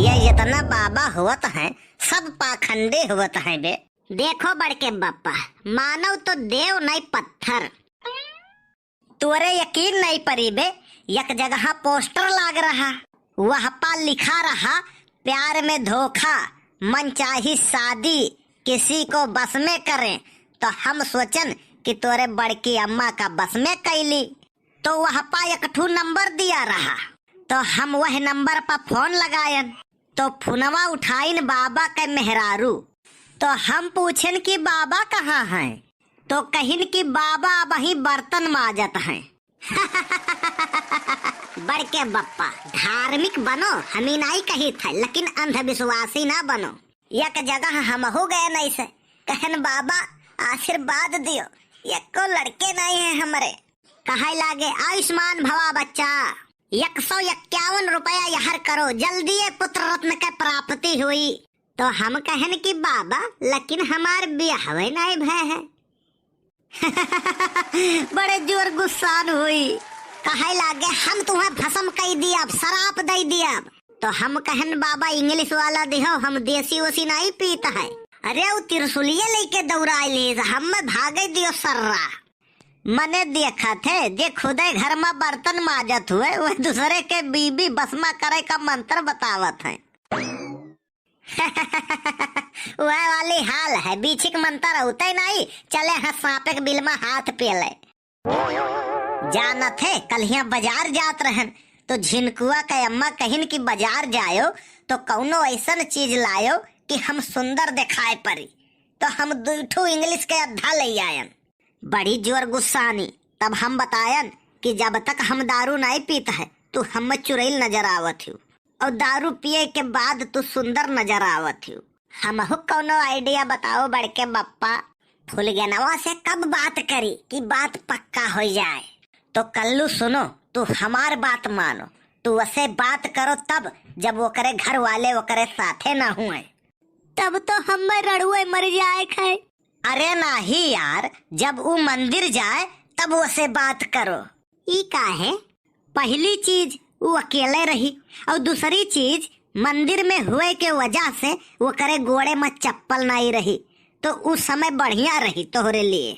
ये जितना बाबा होत है सब पाखंडी होत है बे। देखो बड़के बप्पा, मानव तो देव नहीं पत्थर। तोरे यकीन नहीं परी बे, एक जगह पोस्टर लाग रहा, वह पा लिखा रहा प्यार में धोखा, मनचाही शादी किसी को बस में करें। तो हम सोचन कि तोरे बड़की अम्मा का बस में कैली, तो वह पा एक ठू नंबर दिया रहा, तो हम वह नंबर पर फोन लगायन, तो फोनवा उठाइन बाबा के मेहरारू। तो हम पूछन कि बाबा कहाँ हैं, तो कहिन कि बाबा वही बर्तन माजत हैं। बड़के बप्पा, धार्मिक बनो, हमी नहीं कही थे, लेकिन अंधविश्वासी ना बनो। एक जगह हम हो गए नहीं से, कहन बाबा आशीर्वाद दियो, एको लड़के नहीं है हमारे। कहे लागे आयुष्मान भवा बच्चा, 151 रुपया यहर करो, जल्दी पुत्र रत्न के प्राप्ति हुई। तो हम कहन कि बाबा लेकिन हमार ब्याह नहीं भय है। बड़े जोर गुस्सान हुई, कहे लागे हम तुम्हें भस्म कई दिया, शराब दे दिया। तो हम कहन बाबा इंग्लिश वाला दिहो, हम देसी वसी नहीं पीता है। अरे वो त्रिशूलिया लेके दौड़ाई, हम भागे दियो सर्रा। मने देखा थे जे खुदे घर में बर्तन माजत हुए, वह दूसरे के बीबी बसमा करे का मंत्र बतावत है। वह वाली हाल है, बीछिक मंत्र होते नहीं, चले हाँ सांपे के बिल में हाथ पेले। जाना थे कल यहाँ बाजार जात रहन, तो झिनकुआ के अम्मा कहिन कि बाजार जायो तो कौनो ऐसा चीज लायो कि हम सुंदर दिखाए परी। तो हम दूठू इंग्लिश के अद्धा ले आयन। बड़ी जोर गुस्सानी। तब हम बतायन कि जब तक हम दारू नहीं पीता है तू हम चुड़ैल नजर आवत हूँ, और दारू पिए के बाद तू सुंदर नजर आवत हूँ। हम कौनो आइडिया बताओ बड़के बप्पा। फुलगनवा से कब बात करी कि बात पक्का हो जाए। तो कल्लू सुनो, तू हमार बात मानो, तू वैसे बात करो तब जब वो करे घर वाले वो करे साथे ना हुए, तब तो हम रड़ुए मर जाए खाए। अरे नहीं यार, जब वो मंदिर जाए तब वैसे बात करो। ई का है, पहली चीज वो अकेले रही, और दूसरी चीज मंदिर में हुए के वजह से वो करे गोड़े में चप्पल नहीं रही, तो उस समय बढ़िया रही तोहरे लिए,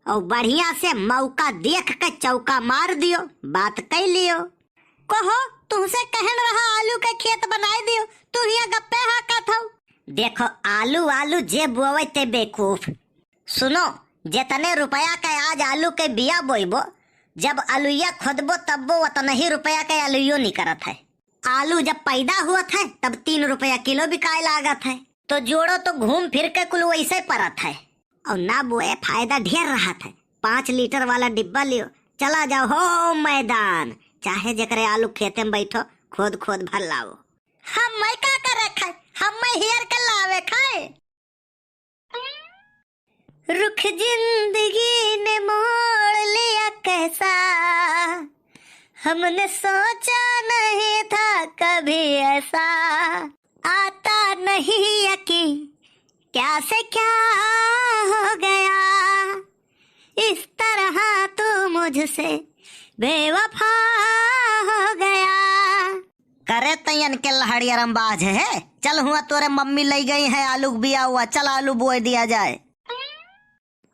और बढ़िया से मौका देख के चौका मार दियो, बात कह लियो। कहो तुमसे कहन रहा आलू के खेत बनाए दियो, तू यहाँ गप्पे हाँ का था। देखो आलू आलू जे बोवे ते बेकूफ। सुनो, जितने रुपया के आज आलू के बिया बोईबो, जब आलूया खोदबो तब वो उतना ही रुपया के आलूयो निकलत है। आलू जब पैदा हुआ था तब 3 रुपया किलो बिकाए लागत है, तो जोड़ो तो घूम फिर के कुल वैसे परत है। और ना बोए फायदा ढेर रहा था। 5 लीटर वाला डिब्बा लियो, चला जाओ हो मैदान, चाहे जकरे आलू खेते में बैठो खोद खोद भर लाओ। हम मैं का करे खाए, हम मैं हियर के लावे खाए। रुख जिंदगी ने मोड़ लिया कैसा, हमने सोचा नहीं था कभी ऐसा, आता नहीं यकीन क्या से क्या हो गया, इस तरह तू मुझसे बेवफा हो गया। करे तयन के लहड़िया रंबाज है, चल हुआ तोरे मम्मी ले गई है आलू बिया हुआ, चल आलू बोए दिया जाए।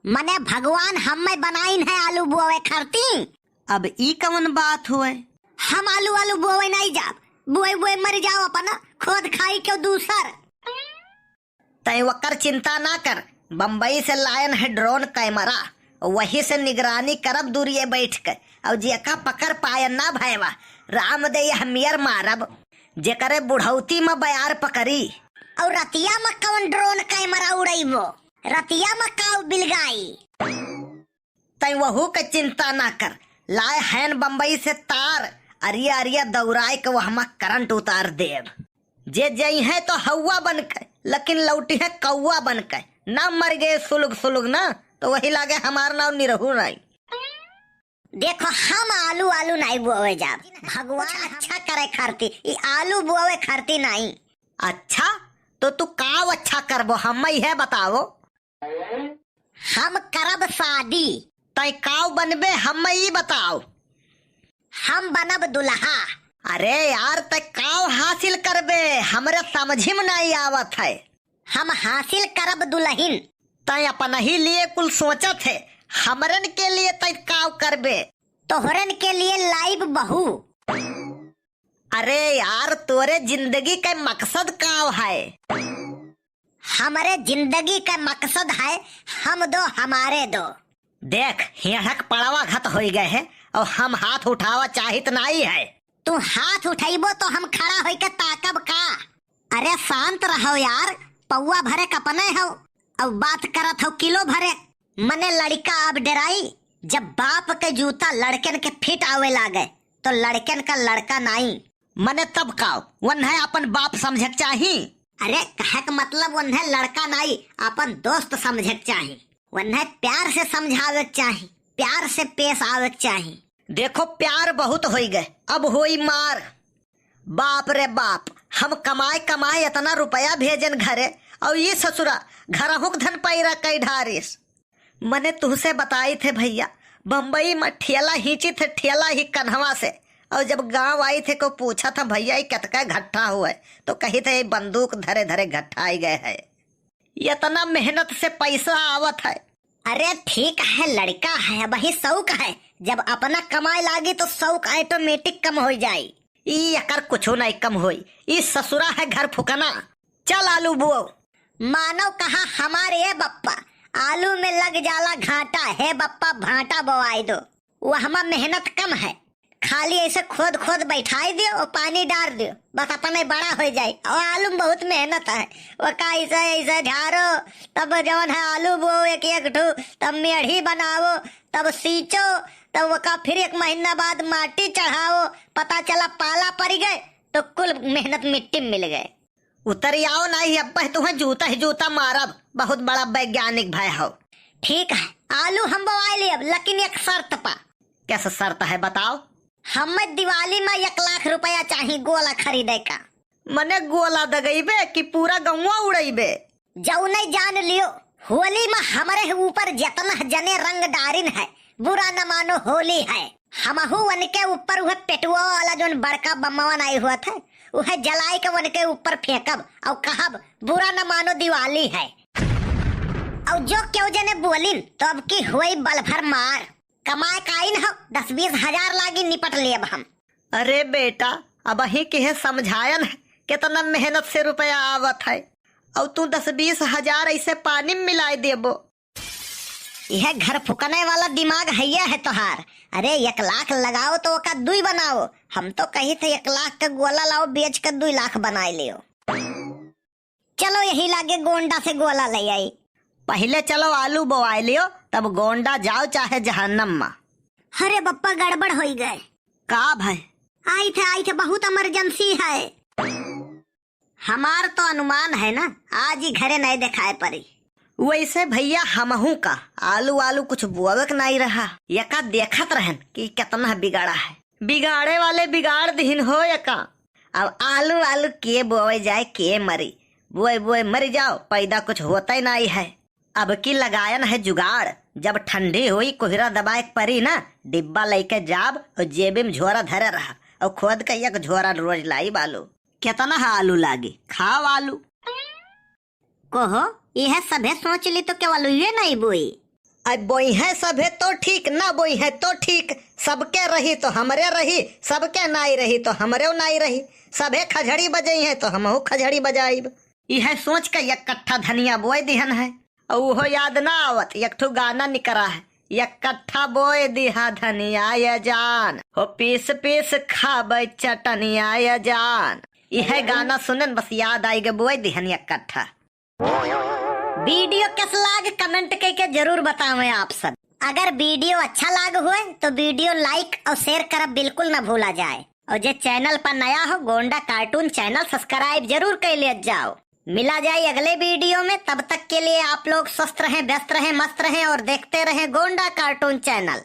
मने भगवान हमें बनाइन है आलू बोए खरती। अब ई कौन बात हुए, हम आलू आलू बोए नहीं जाब, बोए बोए मर जाओ अपना, खुद खाई क्यों दूसर। तय वकर चिंता ना कर, बम्बई से लायन है ड्रोन कैमरा, वही से निगरानी करब दूरिये बैठ कर, और जेका पकड़ पायन ना भयवा राम दे हमियर मारब, जेकरे बुढ़ौती में बयार पकड़ी। और रतिया में कौन ड्रोन कैमरा उड़ाइबो, रतिया में काउ बिलगाई। तय वहू के चिंता ना कर, लाए हैन बम्बई से तार, अरिया अरिया दौड़ाए के वह करंट उतार देव। जे जई है तो हवा बन के, लेकिन लौटी है कौआ बन के, ना मर गए सुलग सुलग ना, तो वही लागे हमार नाव निरहू नहीं। देखो हम आलू आलू नहीं बोवे जाब, भगवान अच्छा करे खरती, ये आलू बोवे खरती नहीं। अच्छा तो तू काव अच्छा करबो हम है बताओ। हम करब शादी, तय काव बनबे हम ही बताओ। हम बनब दुल्हा। अरे यार तय काव हासिल करबे, हमरे समझी में नहीं आवत है। हम हासिल करब दुल्हन। तय अपन ही लिए कुल सोचत है, हमरन के लिए तय काव करबे। तोहरन के लिए लाइव बहू। अरे यार तोरे जिंदगी का मकसद काव है? हमारे जिंदगी का मकसद है हम दो हमारे दो। देख हियक पड़वा घत हो गए है और हम हाथ उठावा चाहित नहीं है। तू हाथ उठाइबो तो हम खड़ा होके ताकब का। अरे शांत रहो यार, पौवा भरे कपने हो अब बात करत हो किलो भरे। मने लड़का अब डराई, जब बाप के जूता लड़कन के फिट आवे लागे तो लड़कन का लड़का नहीं। मने तब काव वन है अपन बाप समझक चाही। अरे कहे का मतलब उन्हें लड़का नहीं अपन दोस्त समझक चाही। उन्हें प्यार से समझावे चाही, प्यार से पेश आवे चाही। देखो प्यार बहुत हो गए, अब होई मार। बाप रे बाप, हम कमाए कमाए इतना रुपया भेजन घरे और ये ससुरा घर हुक धन पैरा कई ढारिस। मने तुझसे बताई थे भैया, बम्बई में ठेला हिंची थे, ठेला ही कन्हवा से। और जब गांव आई थे को पूछा था भैया ये कितना घट्टा हुआ है, तो कही थे बंदूक धरे धरे घट्टा आई गए है। इतना मेहनत से पैसा आवत है। अरे ठीक है, लड़का है वही शौक है, जब अपना कमाए लागी तो शौक ऑटोमेटिक कम हो जाये। अकर कुछ नहीं कम होई, इस ससुरा है घर फुकना। चल आलू बो। मानो कहा हमारे बप्पा आलू में लग जाला घाटा है, बप्पा भाटा बोआई दो। वह मेहनत कम है, खाली ऐसे खोद खोद बैठाई दियो और पानी डाल दियो, बस अपने बड़ा हो जाए। और आलू में बहुत मेहनत है, वो का ऐसे ऐसे झारो, तब जवन है आलू बो एक एक ठो, तब मेढ़ी बनाओ, तब सींचो, तब वका फिर एक महीना बाद माटी चढ़ाओ, पता चला पाला पड़ गए तो कुल मेहनत मिट्टी में मिल गए। उतर आओ नहीं, अब तुम्हें जूता ही जूता मारब, बहुत बड़ा वैज्ञानिक भाई हो। ठीक है आलू हम बोआ लियब, लेकिन एक शर्त पा। कैसा शर्त है बताओ? हमें दिवाली में 1 लाख रुपया चाहिए गोला खरीदे का। मने गोला दगईबे कि पूरा गौवा उड़ाइबे? जाऊ नहीं जान लियो, होली में हमारे ऊपर जितना जने रंग डारिन है, बुरा न मानो होली है। हमहू उनके ऊपर वह पेटुआ वाला जो बड़का बम्मा आई हुआ था वह जलाई के उनके ऊपर फेंकब और कहब बुरा न मानो दिवाली है। और जो क्यों जने बोलिन तो अब की हुई बल भर मार। कमाए काइन हो 10-20 हजार लागी निपट लेब हम। अरे बेटा अब ही के समझायन है कितना मेहनत से रुपया आवत है, और तू 10-20 हजार ऐसे पानी में मिलाई देबो। यह घर फुकने वाला दिमाग है तोहार। अरे 1 लाख लगाओ तो का 2 बनाओ, हम तो कही थे 1 लाख का गोला लाओ बेच कर 2 लाख बनाए लियो। चलो यही लागे गोंडा से गोला ले आई। पहले चलो आलू बोआई लियो, तब गोंडा जाओ चाहे जहन्नम में। अरे बप्पा गड़बड़ हो गए। का भाई? आई थे बहुत इमरजेंसी है। हमार तो अनुमान है ना आज ही घरे नहीं दिखाए पड़ी। वैसे भैया हमहू का आलू कुछ बोवक नहीं रहा, यका देखत रहन कि कितना बिगाड़ा है। बिगाड़े वाले बिगाड़ दीन हो यका। अब आलू के बोए जाए के मरी, बोए मर जाओ, पैदा कुछ होता ही नहीं है। अब की लगायन है जुगाड़, जब ठंडी हुई कोहरा दबाए परी ना, डिब्बा लेके जाब और जेबी में झोरा धरे रहा और खोद के 1 झोरा रोज लाई बालू। कितना आलू लागी, खाओ आलू। कोहो यह सभे सोच ली तो केवल ये नहीं बोई। अब बोई है सभे तो ठीक, ना बोई है तो ठीक। सबके रही तो हमरे रही, सबके नाई रही तो हमरे नाई रही। सभे खजड़ी बजाई है तो हमहू खजड़ी बजाइब। यह सोच के 1 कट्ठा धनिया बोए दिहन है, और वो याद ना आवत 1 ठो गाना निकरा है, 1 कट्ठा बोए दिहा धनिया ये जान, हो पीस पीस खाबे चटनिया ये जान। यह गाना सुनन बस याद आई गे बोए दिहन 1 कट्ठा। वीडियो कैसा लाग कमेंट करके जरूर बतावें आप सब। अगर वीडियो अच्छा लाग हुए तो वीडियो लाइक और शेयर करब बिल्कुल न भूला जाए। और जो चैनल पर नया हो गोंडा कार्टून चैनल सब्सक्राइब जरूर कर ले जाओ। मिला जाए अगले वीडियो में, तब तक के लिए आप लोग स्वस्थ रहें, व्यस्त रहें, मस्त रहें और देखते रहें गोंडा कार्टून चैनल।